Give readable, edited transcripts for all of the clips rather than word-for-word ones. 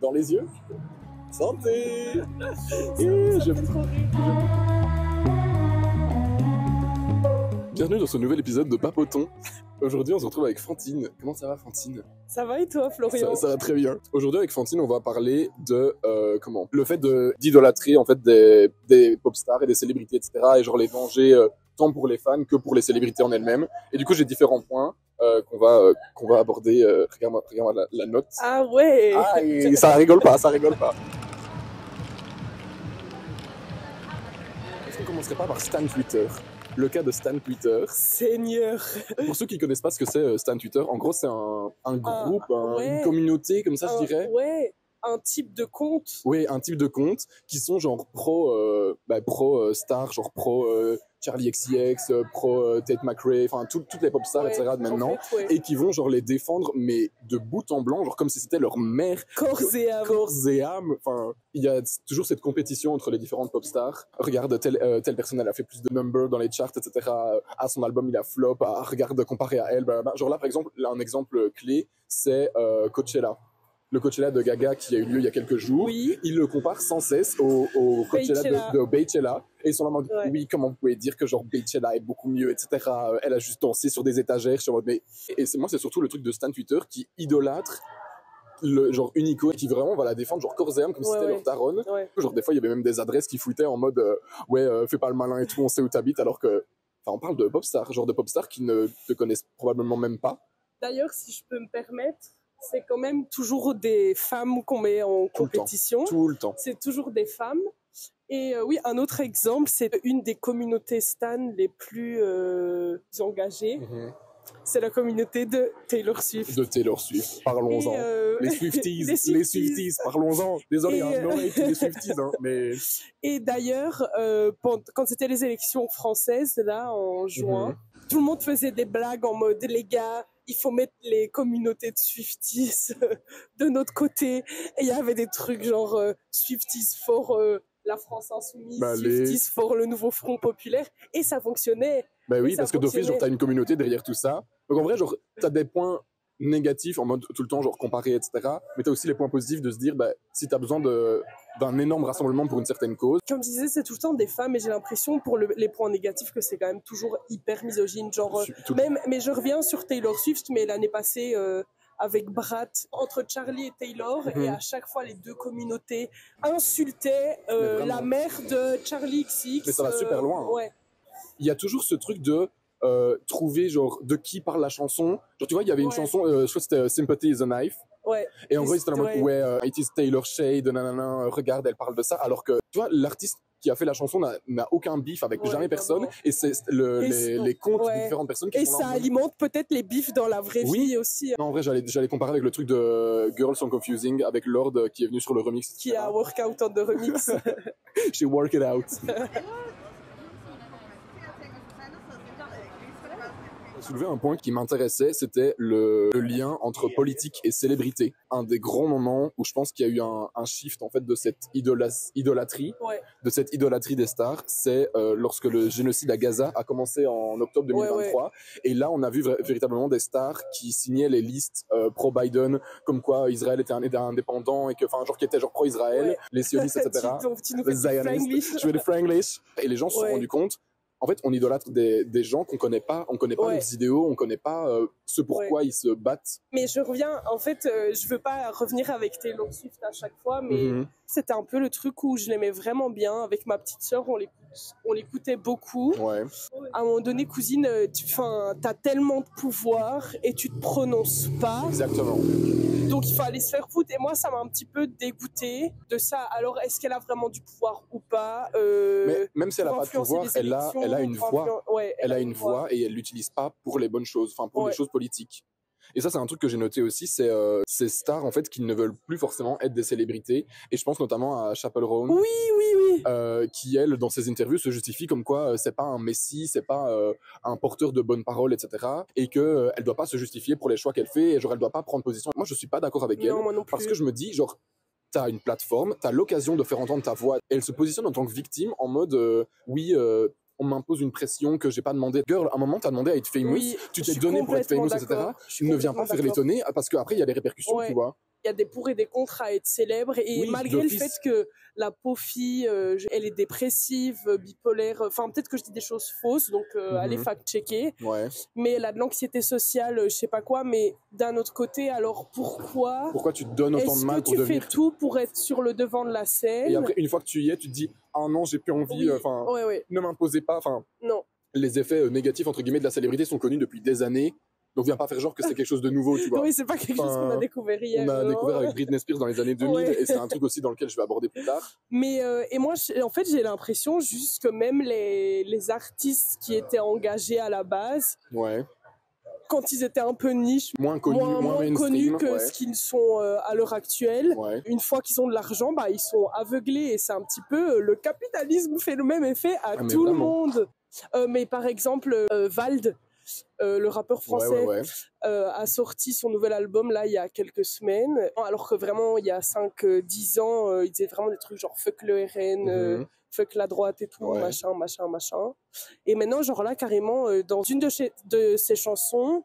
Dans les yeux. Santé. J'aime trop rire. Bienvenue dans ce nouvel épisode de Papoton. Aujourd'hui, on se retrouve avec Fantine. Comment ça va, Fantine? Ça va et toi, Florian? Ça va très bien. Aujourd'hui, avec Fantine, on va parler de le fait d'idolâtrer en fait des pop stars et des célébrités, etc. Et genre les dangers tant pour les fans que pour les célébrités en elles-mêmes. Et du coup, j'ai différents points qu'on va aborder. Regarde-moi la note. Ah ouais. Ah, et ça rigole pas, ça rigole pas. Est-ce qu'on commencerait pas par Stan Twitter? Le cas de Stan Twitter. Seigneur. Pour ceux qui connaissent pas ce que c'est Stan Twitter, en gros c'est un groupe, ouais. une communauté comme ça je dirais. Ouais, un type de compte. Oui, un type de compte qui sont genre pro star, genre pro Charlie XCX, pro Tate McRae, enfin toutes les pop stars etc. de maintenant, en fait, ouais. et qui vont genre les défendre mais de bout en blanc, genre comme si c'était leur mère. Corps et âme. Enfin, il y a toujours cette compétition entre les différentes pop stars. Regarde telle personne, elle a fait plus de numbers dans les charts, etc. À son album, il a flop. Regarde comparé à elle. Blablabla. Genre là, par exemple, un exemple clé, c'est Coachella. Le Coachella de Gaga qui a eu lieu il y a quelques jours, oui. Il le compare sans cesse au Coachella de Beychella. Et ils sont là en mode, oui, comment vous pouvez dire que genre Beychella est beaucoup mieux, etc. Elle a juste dansé sur des étagères. Je suis en mode, mais... Et moi, c'est surtout le truc de Stan Twitter qui idolâtre le genre Unico, qui vraiment va la défendre genre corps et âme comme si c'était leur daronne. Ouais. Genre des fois, il y avait même des adresses qui foutaient en mode, fais pas le malin et tout, on sait où t'habites, alors que... Enfin, on parle de pop stars, genre de pop stars qui ne te connaissent probablement même pas. D'ailleurs, si je peux me permettre, c'est quand même toujours des femmes qu'on met en compétition. Tout le temps. C'est toujours des femmes. Et oui, un autre exemple, c'est une des communautés stan les plus engagées. Mm-hmm. C'est la communauté de Taylor Swift. De Taylor Swift, parlons-en. Les Swifties, parlons-en. Désolé, les Swifties, hein, mais... Et d'ailleurs, quand c'était les élections françaises, là, en juin, tout le monde faisait des blagues en mode, les gars, il faut mettre les communautés de Swifties de notre côté. Et il y avait des trucs genre Swifties for la France insoumise, Swifties for le nouveau Front populaire. Et ça fonctionnait. Ben oui, parce que d'office, genre, t'as une communauté derrière tout ça. Donc en vrai, genre, t'as des points négatifs en mode tout le temps, genre, comparer, etc. Mais t'as aussi les points positifs de se dire, si t'as besoin d'un énorme rassemblement pour une certaine cause. Comme je disais, c'est tout le temps des femmes, et j'ai l'impression, pour les points négatifs, que c'est quand même toujours hyper misogyne. Genre, mais je reviens sur Taylor Swift, mais l'année passée, avec Brat, entre Charlie et Taylor, et à chaque fois, les deux communautés insultaient la mère de Charlie XX. Mais ça va super loin. Hein. Ouais. Il y a toujours ce truc de trouver genre de qui parle la chanson. Genre tu vois, il y avait une chanson, je crois que c'était Sympathy is a Knife. Ouais. Et en gros, c'était en mode it is Taylor Shade, nanana, regarde, elle parle de ça. Alors que tu vois, l'artiste qui a fait la chanson n'a aucun bif avec jamais personne. Et c'est les comptes de différentes personnes qui et sont ça alimente peut-être les bifs dans la vraie vie aussi. Non, en vrai, j'allais comparer avec le truc de Girls Song Confusing avec Lord qui est venu sur le remix. Qui a workout on the remix. She work it out. Soulever un point qui m'intéressait, c'était le lien entre politique et célébrité. Un des grands moments où je pense qu'il y a eu un shift en fait de cette idolâtrie, de cette idolâtrie des stars, c'est lorsque le génocide à Gaza a commencé en octobre 2023. Et là, on a vu véritablement des stars qui signaient les listes pro-Biden, comme quoi Israël était un État indépendant et que, enfin, genre qui était genre pro-Israël, les sionistes, etc. Les zionistes. Je vais le franglish. Et les gens se sont rendus compte. En fait, on idolâtre des gens qu'on connaît pas, on connaît pas leurs idéaux, on connaît pas ce pourquoi ils se battent. Mais je reviens, en fait, je veux pas revenir avec Taylor Swift à chaque fois, mais c'était un peu le truc où je l'aimais vraiment bien. Avec ma petite sœur, on l'écoutait beaucoup. Ouais. À un moment donné, cousine, t'as tellement de pouvoir et tu te prononces pas. Exactement. Donc il faut aller se faire foutre. Et moi, ça m'a un petit peu dégoûtée de ça. Alors, est-ce qu'elle a vraiment du pouvoir ou pas Mais même si elle a pas de pouvoir, elle a une voix. Elle a une voix et elle l'utilise pas pour les bonnes choses, enfin pour les choses politiques. Et ça, c'est un truc que j'ai noté aussi, c'est ces stars en fait qui ne veulent plus forcément être des célébrités. Et je pense notamment à Chappell Roan, qui elle, dans ses interviews, se justifie comme quoi c'est pas un messie, c'est pas un porteur de bonnes paroles, etc. Et que elle doit pas se justifier pour les choix qu'elle fait. Et genre elle doit pas prendre position. Moi, je suis pas d'accord avec elle parce que je me dis genre t'as une plateforme, t'as l'occasion de faire entendre ta voix. Et elle se positionne en tant que victime en mode on m'impose une pression que j'ai pas demandé. Girl, à un moment, t'as demandé à être famous, tu t'es donné pour être famous, etc. Tu ne viens pas faire l'étonner parce qu'après, il y a des répercussions, tu vois. Il y a des pour et des contre à être célèbre. Et Oui, malgré le fait que la pauvre fille, elle est dépressive, bipolaire, enfin peut-être que je dis des choses fausses, donc allez fact-checker. Ouais. Mais elle a de l'anxiété sociale, je sais pas quoi, mais d'un autre côté, alors pourquoi tu te donnes autant de mal pour devenir... Est-ce que tu fais tout pour être sur le devant de la scène? Et après, une fois que tu y es, tu te dis « Ah non, j'ai plus envie, ne m'imposez pas. » Non. Les effets négatifs, entre guillemets, de la célébrité sont connus depuis des années. Donc viens pas faire genre que c'est quelque chose de nouveau, tu vois. Oui, c'est pas quelque chose qu'on a découvert hier. On a découvert avec Britney Spears dans les années 2000 et c'est un truc aussi dans lequel je vais aborder plus tard. Mais et moi, en fait, j'ai l'impression juste que même les artistes qui étaient engagés à la base, quand ils étaient un peu niche, moins connus que ce qu'ils sont à l'heure actuelle, une fois qu'ils ont de l'argent, bah, ils sont aveuglés et c'est un petit peu le capitalisme fait le même effet à tout le monde. Mais par exemple, Vald, le rappeur français, a sorti son nouvel album là il y a quelques semaines, alors que vraiment il y a 5-10 ans il disait vraiment des trucs genre fuck le RN, fuck la droite et tout, machin. Et maintenant genre là carrément dans une de ses chansons,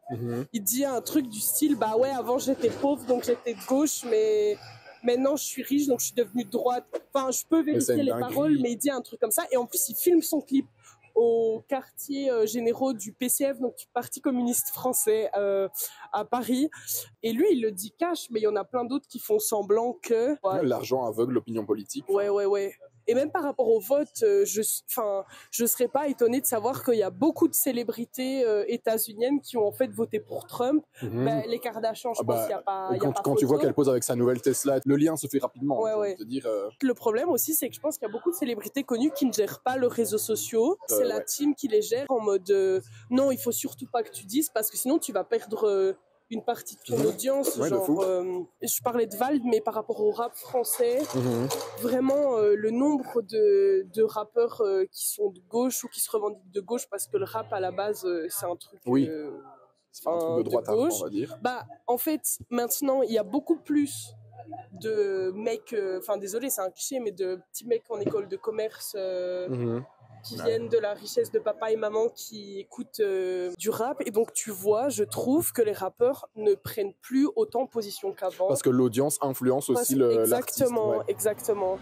il dit un truc du style bah ouais, avant j'étais pauvre donc j'étais de gauche, mais maintenant je suis riche donc je suis devenu de droite. Enfin je peux vérifier les paroles, mais il dit un truc comme ça et en plus il filme son clip au quartier généraux du PCF, donc du Parti communiste français à Paris. Et lui, il le dit cash, mais il y en a plein d'autres qui font semblant que... L'argent aveugle l'opinion politique. Ouais. Et même par rapport au vote, je serais pas étonnée de savoir qu'il y a beaucoup de célébrités états-uniennes qui ont en fait voté pour Trump. Les Kardashians, je pense qu'il n'y a pas. Quand tu vois qu'elle pose avec sa nouvelle Tesla, le lien se fait rapidement. Te dire, Le problème aussi, c'est que je pense qu'il y a beaucoup de célébrités connues qui ne gèrent pas leurs réseaux sociaux. C'est la team qui les gère en mode non, il faut surtout pas que tu dises parce que sinon tu vas perdre une partie de ton audience. Je parlais de Vald, mais par rapport au rap français, vraiment le nombre de rappeurs qui sont de gauche ou qui se revendiquent de gauche, parce que le rap à la base c'est un truc c'est un truc de droite à gauche, on va dire. Bah en fait maintenant il y a beaucoup plus de mecs, désolé c'est un cliché, mais de petits mecs en école de commerce qui viennent de la richesse de papa et maman qui écoutent du rap, et donc tu vois, je trouve que les rappeurs ne prennent plus autant position qu'avant. Parce que l'audience influence aussi l'artiste. Exactement.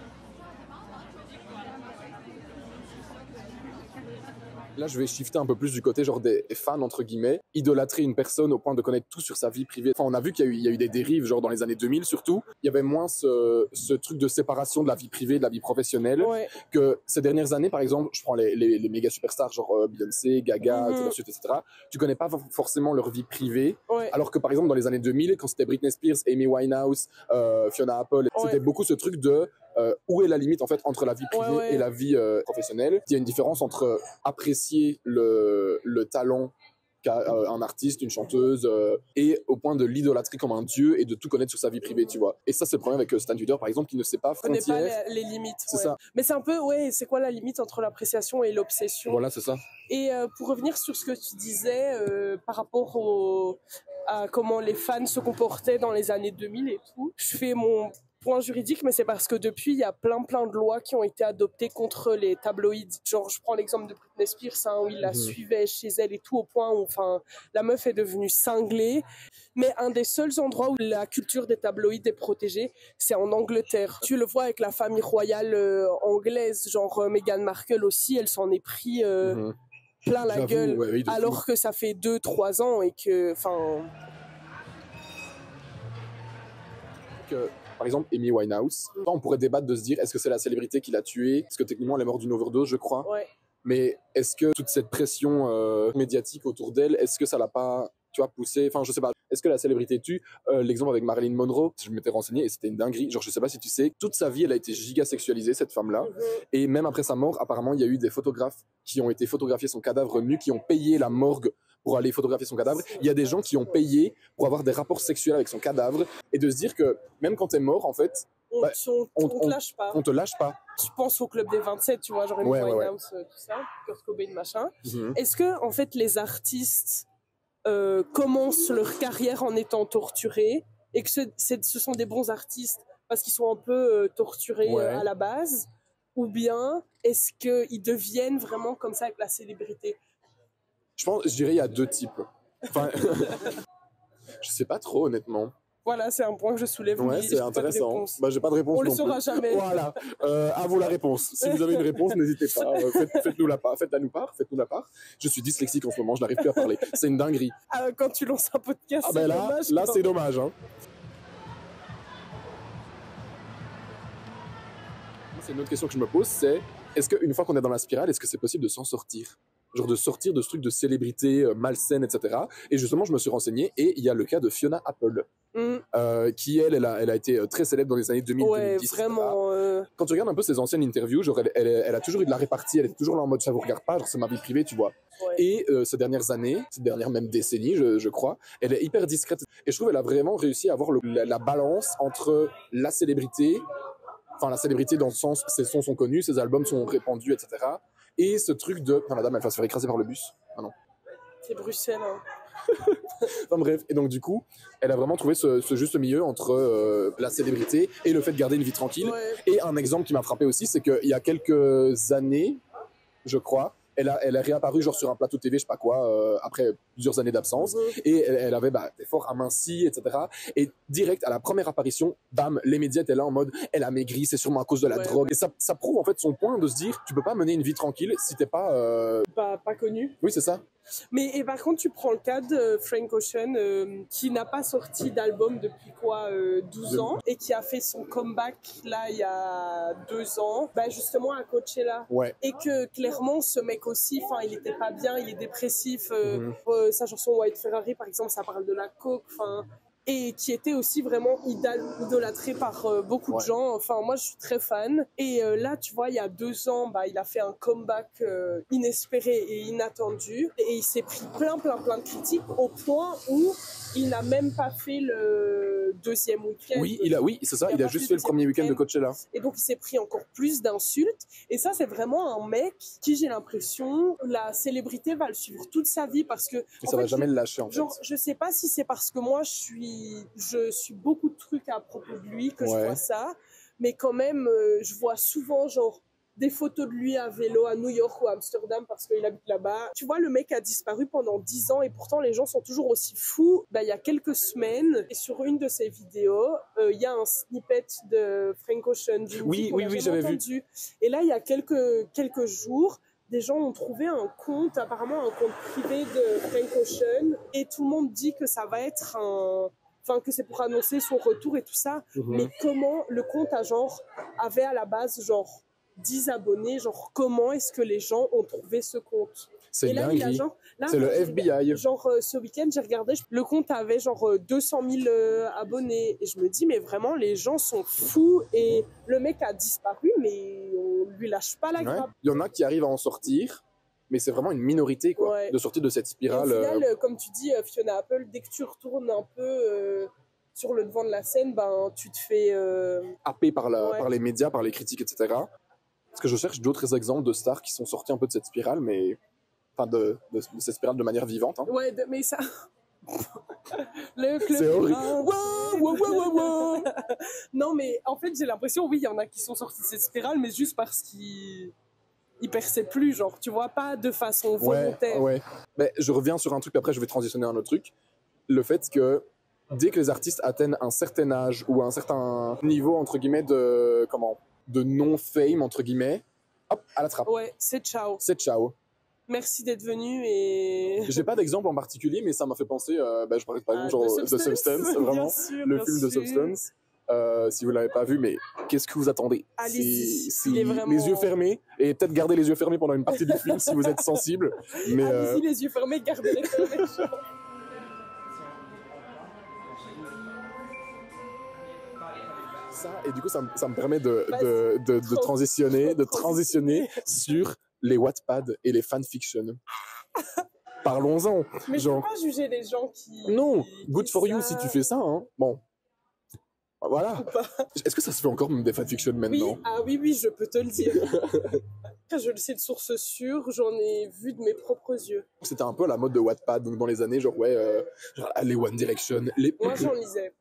Là, je vais shifter un peu plus du côté genre des fans, entre guillemets. Idolâtrer une personne au point de connaître tout sur sa vie privée. Enfin, on a vu qu'il y a eu des dérives, genre dans les années 2000 surtout. Il y avait moins ce truc de séparation de la vie privée et de la vie professionnelle. Que ces dernières années, par exemple, je prends les méga superstars, genre Beyoncé, Gaga, Taylor Swift, etc. Tu connais pas forcément leur vie privée. Alors que, par exemple, dans les années 2000, quand c'était Britney Spears, Amy Winehouse, Fiona Apple, c'était beaucoup ce truc de... où est la limite en fait entre la vie privée et la vie professionnelle. Il y a une différence entre apprécier le talent qu'a un artiste, une chanteuse, et au point de l'idolâtrer comme un dieu et de tout connaître sur sa vie privée, tu vois. Et ça, c'est le problème avec Stan Tudor, par exemple, qui ne sait pas frontière. Connaît pas les limites. C'est ça. Mais c'est un peu, c'est quoi la limite entre l'appréciation et l'obsession? Voilà, c'est ça. Et pour revenir sur ce que tu disais par rapport à comment les fans se comportaient dans les années 2000 et tout, je fais mon point juridique, mais c'est parce que depuis, il y a plein de lois qui ont été adoptées contre les tabloïds. Genre, je prends l'exemple de Britney Spears, où il la suivait chez elle et tout, au point où, la meuf est devenue cinglée. Mais un des seuls endroits où la culture des tabloïds est protégée, c'est en Angleterre. Tu le vois avec la famille royale anglaise, genre Meghan Markle aussi, elle s'en est pris plein la gueule, alors que ça fait 2-3 ans et que, par exemple, Amy Winehouse, on pourrait débattre de se dire, est-ce que c'est la célébrité qui l'a tuée? Parce que techniquement, elle est morte d'une overdose, je crois. Mais est-ce que toute cette pression médiatique autour d'elle, est-ce que ça l'a pas, poussée? Enfin, je sais pas. Est-ce que la célébrité tue? L'exemple avec Marilyn Monroe, je m'étais renseigné et c'était une dinguerie. Genre, je sais pas si tu sais, toute sa vie, elle a été giga sexualisée, cette femme-là. Et même après sa mort, apparemment, il y a eu des photographes qui ont été photographier son cadavre nu, qui ont payé la morgue pour aller photographier son cadavre. Il y a des gens qui ont payé pour avoir des rapports sexuels avec son cadavre, et de se dire que même quand t'es mort, en fait, on te lâche pas. On te lâche pas. Je pense au Club des 27, tu vois, genre Amy Winehouse, tout ça, Kurt Cobain, machin. Est-ce que, en fait, les artistes commencent leur carrière en étant torturés, et que ce sont des bons artistes parce qu'ils sont un peu torturés à la base, ou bien est-ce qu'ils deviennent vraiment comme ça avec la célébrité? Je dirais il y a deux types. Enfin, je sais pas trop, honnêtement. Voilà, c'est un point que je soulève. Ouais, c'est intéressant. J'ai pas de réponse. On le saura jamais. Voilà. À vous la réponse. Si vous avez une réponse, n'hésitez pas. Faites-nous la part. Faites-nous la part. Je suis dyslexique en ce moment, je n'arrive plus à parler. C'est une dinguerie. Quand tu lances un podcast, c'est dommage. Là, c'est dommage. Hein. C'est une autre question que je me pose, c'est est-ce qu'une fois qu'on est dans la spirale, est-ce que c'est possible de s'en sortir ? Genre de sortir de ce truc de célébrité malsaine, etc. Et justement, je me suis renseigné et il y a le cas de Fiona Apple, qui elle a été très célèbre dans les années 2000, ouais, 2010. Vraiment. Quand tu regardes un peu ses anciennes interviews, genre elle a toujours eu de la répartie, elle était toujours là en mode ça vous regarde pas, genre c'est ma vie privée, tu vois. Ouais. Et ces dernières années, ces dernières même décennies, je crois, elle est hyper discrète. Et je trouve qu'elle a vraiment réussi à avoir la balance entre la célébrité. Enfin, la célébrité dans le sens, ses sons sont connus, ses albums sont répandus, etc. Et ce truc de... Non, madame, elle va se faire écraser par le bus. Ah non. C'est Bruxelles, hein. Enfin bref, et donc du coup, elle a vraiment trouvé ce juste milieu entre la célébrité et le fait de garder une vie tranquille. Ouais. Et un exemple qui m'a frappé aussi, c'est qu'il y a quelques années, je crois, elle est réapparue genre sur un plateau TV, je sais pas quoi, après plusieurs années d'absence, et elle avait des fort aminci, etc. Et direct à la première apparition, bam, les médias étaient là en mode, elle a maigri, c'est sûrement à cause de la drogue. Et ça prouve en fait son point de se dire, tu peux pas mener une vie tranquille si t'es pas connu. Oui, c'est ça. Mais par contre, tu prends le cas de Frank Ocean, qui n'a pas sorti d'album depuis 12 ans, et qui a fait son comeback là il y a 2 ans, justement à Coachella. Ouais. Et que clairement ce mec aussi, il était pas bien, il est dépressif. Sa chanson White Ferrari par exemple, ça parle de la coke. Et qui était aussi vraiment idolâtré par beaucoup de gens. Enfin, moi, je suis très fan. Et là, tu vois, il y a 2 ans, il a fait un comeback inespéré et inattendu. Et il s'est pris plein de critiques au point où il n'a même pas fait le 2e week-end. Oui, c'est ça. Il a juste fait le premier week-end de Coachella. Et donc, il s'est pris encore plus d'insultes. Et ça, c'est vraiment un mec qui, j'ai l'impression, la célébrité va le suivre toute sa vie parce que... Et ça va jamais le lâcher, en fait. Genre, je sais pas si c'est parce que moi, je suis beaucoup de trucs à propos de lui que je vois ça. Mais quand même, je vois souvent, des photos de lui à vélo à New York ou à Amsterdam parce qu'il habite là-bas. Tu vois, le mec a disparu pendant 10 ans et pourtant les gens sont toujours aussi fous. Il y a quelques semaines, et sur une de ses vidéos, il y a un snippet de Frank Ocean. Oui, j'avais vu. Et là, il y a quelques jours, des gens ont trouvé apparemment un compte privé de Frank Ocean, et tout le monde dit que ça va être que c'est pour annoncer son retour et tout ça. Mais comment le compte avait à la base 10 abonnés, comment est-ce que les gens ont trouvé ce compte? C'est une dinguerie. C'est le FBI. Ce week-end, j'ai regardé, le compte avait 200 000 abonnés. Et je me dis, mais vraiment, les gens sont fous. Et le mec a disparu, mais on lui lâche pas la grappe. Il y en a qui arrivent à en sortir, mais c'est vraiment une minorité, de sortir de cette spirale. Et au final, comme tu dis, Fiona Apple, dès que tu retournes un peu... sur le devant de la scène, tu te fais... happé par les médias, par les critiques, etc. Parce que je cherche d'autres exemples de stars qui sont sortis un peu de cette spirale, mais... Enfin, de cette spirale de manière vivante. Hein. Ouais, mais ça... Le club... C'est horrible. Wow. Non, mais en fait, j'ai l'impression, oui, il y en a qui sont sortis de cette spirale, mais juste parce qu'ils perçaient plus, tu vois, pas de façon volontaire. Ouais. Mais je reviens sur un truc, après je vais transitionner à un autre truc. Le fait que dès que les artistes atteignent un certain âge ou un certain niveau, entre guillemets, de non-fame, entre guillemets, hop, à la trappe. Ouais, c'est ciao. Merci d'être venu et... J'ai pas d'exemple en particulier, mais ça m'a fait penser, je parlais par exemple The Substance, vraiment, le film de Substance. Si vous l'avez pas vu, mais qu'est-ce que vous attendez? Allez-y, vraiment... les yeux fermés, et peut-être garder les yeux fermés pendant une partie du film si vous êtes sensible. Mais allez-y, les yeux fermés, gardez-les fermés. Et du coup, ça me permet de transitionner sur les Wattpad et les fanfictions. Parlons-en. Mais je peux pas juger les gens qui... Non, good for you si tu fais ça. Hein. Bon. Voilà. Est-ce que ça se fait encore même des fanfictions maintenant? Oui, je peux te le dire. Je le sais de source sûre, j'en ai vu de mes propres yeux. C'était un peu la mode de Wattpad, donc dans les années, les One Direction. Moi, j'en lisais.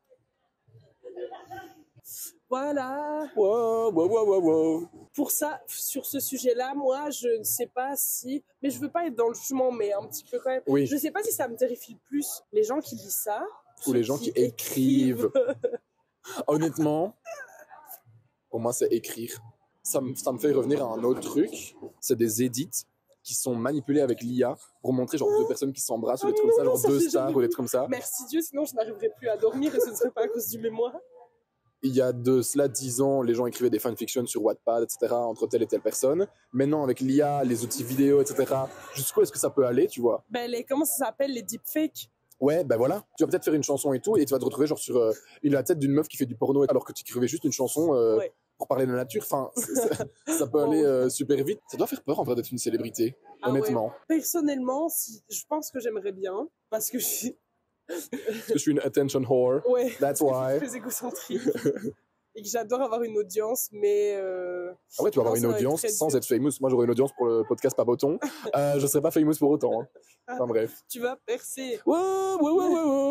Voilà. Wow. Pour ça, sur ce sujet-là, moi, je ne sais pas si... Mais je veux pas être dans le jugement, mais un petit peu quand même. Oui. Je ne sais pas si ça me terrifie le plus, les gens qui lisent ça, ou les gens qui écrivent. Honnêtement, pour moi, c'est écrire. Ça me fait revenir à un autre truc. C'est des edits qui sont manipulés avec l'IA pour montrer genre deux personnes qui s'embrassent ou des trucs comme ça, genre deux stars ou des trucs comme ça. Merci Dieu, sinon je n'arriverais plus à dormir et ce ne serait pas à cause du mémoire. Il y a de cela 10 ans, les gens écrivaient des fanfictions sur Wattpad, etc., entre telle et telle personne. Maintenant, avec l'IA, les outils vidéo, etc., jusqu'où est-ce que ça peut aller, tu vois? Comment ça s'appelle, les deepfakes? Ouais, ben voilà. Tu vas peut-être faire une chanson et tout, et tu vas te retrouver genre sur la tête d'une meuf qui fait du porno alors que tu écrivais juste une chanson pour parler de la nature. Enfin, ça peut aller super vite. Ça doit faire peur en vrai d'être une célébrité, honnêtement. Ouais. Personnellement, je pense que j'aimerais bien, parce que je suis... je suis une attention whore. Ouais. That's why. Je suis très égocentrique. Et que j'adore avoir une audience, mais... Ah ouais, tu vas avoir une audience sans être famous. Moi, j'aurais une audience pour le podcast Papoton. Je serais pas famous pour autant. Hein. Enfin bref. Tu vas percer. Ouais.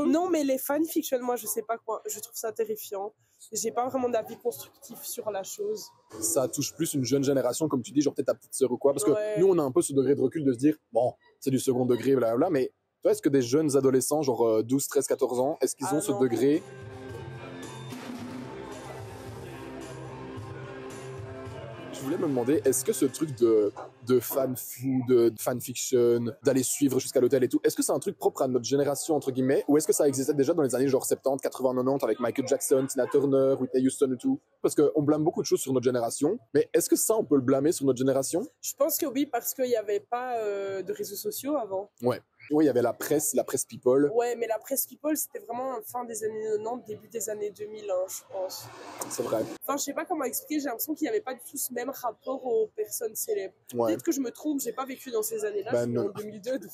Non, mais les fanfictions, moi, je sais pas quoi. Je trouve ça terrifiant. J'ai pas vraiment d'avis constructif sur la chose. Ça touche plus une jeune génération, comme tu dis, genre peut-être ta petite sœur ou quoi. Parce que nous, on a un peu ce degré de recul de se dire, bon, c'est du second degré, blablabla, mais... Toi, est-ce que des jeunes adolescents, genre 12, 13, 14 ans, est-ce qu'ils ont ce degré? Je voulais me demander, est-ce que ce truc de fan-food, de fanfiction, d'aller suivre jusqu'à l'hôtel et tout, est-ce que c'est un truc propre à notre génération, entre guillemets, ou est-ce que ça existait déjà dans les années genre 70, 80, 90 avec Michael Jackson, Tina Turner, Whitney Houston et tout? Parce qu'on blâme beaucoup de choses sur notre génération, mais est-ce que ça, on peut le blâmer sur notre génération? Je pense que oui, parce qu'il n'y avait pas de réseaux sociaux avant. Ouais. Oui, il y avait la presse People. Ouais, mais la presse People, c'était vraiment fin des années 90, début des années 2000, hein, je pense. C'est vrai. Enfin, je sais pas comment expliquer, j'ai l'impression qu'il n'y avait pas du tout ce même rapport aux personnes célèbres. Ouais. Peut-être que je me trompe, j'ai pas vécu dans ces années-là, je suis en 2002, donc...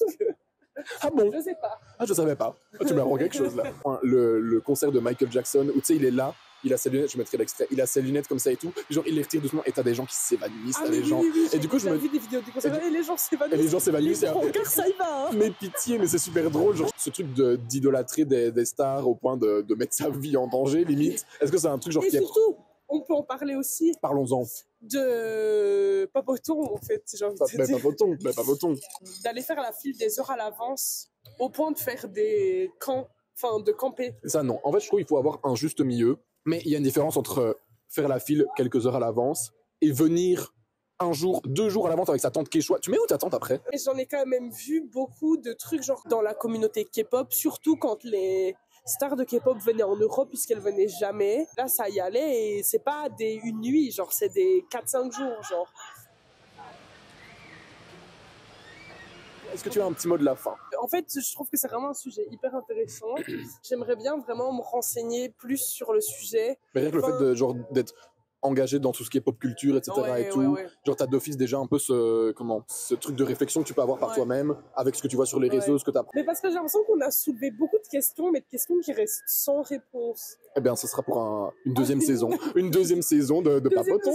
Ah bon? Je sais pas. Ah, je savais pas. Ah, tu m'apprends quelque chose, là. Le concert de Michael Jackson, où tu sais, il est là, il a ses lunettes, je mettrai l'extrait, il a ses lunettes comme ça et tout, genre il les retire doucement et t'as des gens qui s'évanouissent, t'as des gens... Et du coup, j'ai vu des vidéos du concert et les gens s'évanouissent. Et les gens s'évanouissent. Mon cœur, ça y va, hein. Mais pitié, mais c'est super drôle, genre ce truc d'idolâtrer des stars au point de mettre sa vie en danger, limite. Est-ce que c'est un truc genre et qui surtout, on peut en parler aussi. Parlons-en. De papoton, en fait, j'ai envie de dire. Papoton. D'aller faire la file des heures à l'avance, au point de faire des camps, enfin de camper. Ça, non. En fait, je trouve qu'il faut avoir un juste milieu. Mais il y a une différence entre faire la file quelques heures à l'avance et venir un jour, 2 jours à l'avance avec sa tante Quechua. Tu mets où ta tante après? Et j'en ai quand même vu beaucoup de trucs genre dans la communauté K-pop, surtout quand les stars de K-pop venaient en Europe puisqu'elles venaient jamais. Là, ça y allait et c'est pas une nuit, genre c'est des 4-5 jours, genre. Est-ce que tu as un petit mot de la fin? En fait, je trouve que c'est vraiment un sujet hyper intéressant. J'aimerais bien vraiment me renseigner plus sur le sujet. Mais rien que le fait d'être engagé dans tout ce qui est pop culture, etc. Genre t'as d'office déjà un peu ce truc de réflexion que tu peux avoir par toi-même avec ce que tu vois sur les réseaux, ce que t'apprends. Mais parce que j'ai l'impression qu'on a soulevé beaucoup de questions, mais de questions qui restent sans réponse. Eh bien, ce sera pour une deuxième saison. Une deuxième saison de Papoton.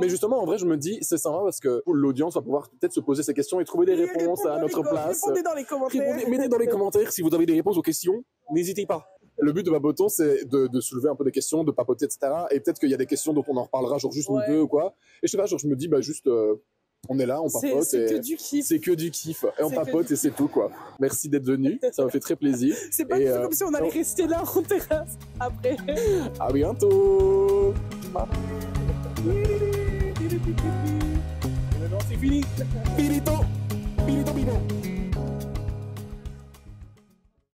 Mais justement, en vrai, je me dis, c'est sympa parce que l'audience va pouvoir peut-être se poser ces questions et trouver des réponses à notre place. Répondez dans les commentaires. Mettez dans les commentaires si vous avez des réponses aux questions. N'hésitez pas. Le but de Papoton, c'est de soulever un peu des questions, de papoter, etc. Et peut-être qu'il y a des questions dont on en reparlera, genre juste ou deux ou quoi. Et je sais pas, genre je me dis, bah juste, on est là, on papote. C'est que du kiff. C'est que du kiff. Et on papote et c'est tout, quoi. Merci d'être venu. Ça m'a fait très plaisir. C'est pas comme si on allait rester là en terrasse après. À bientôt. C'est fini. Finito.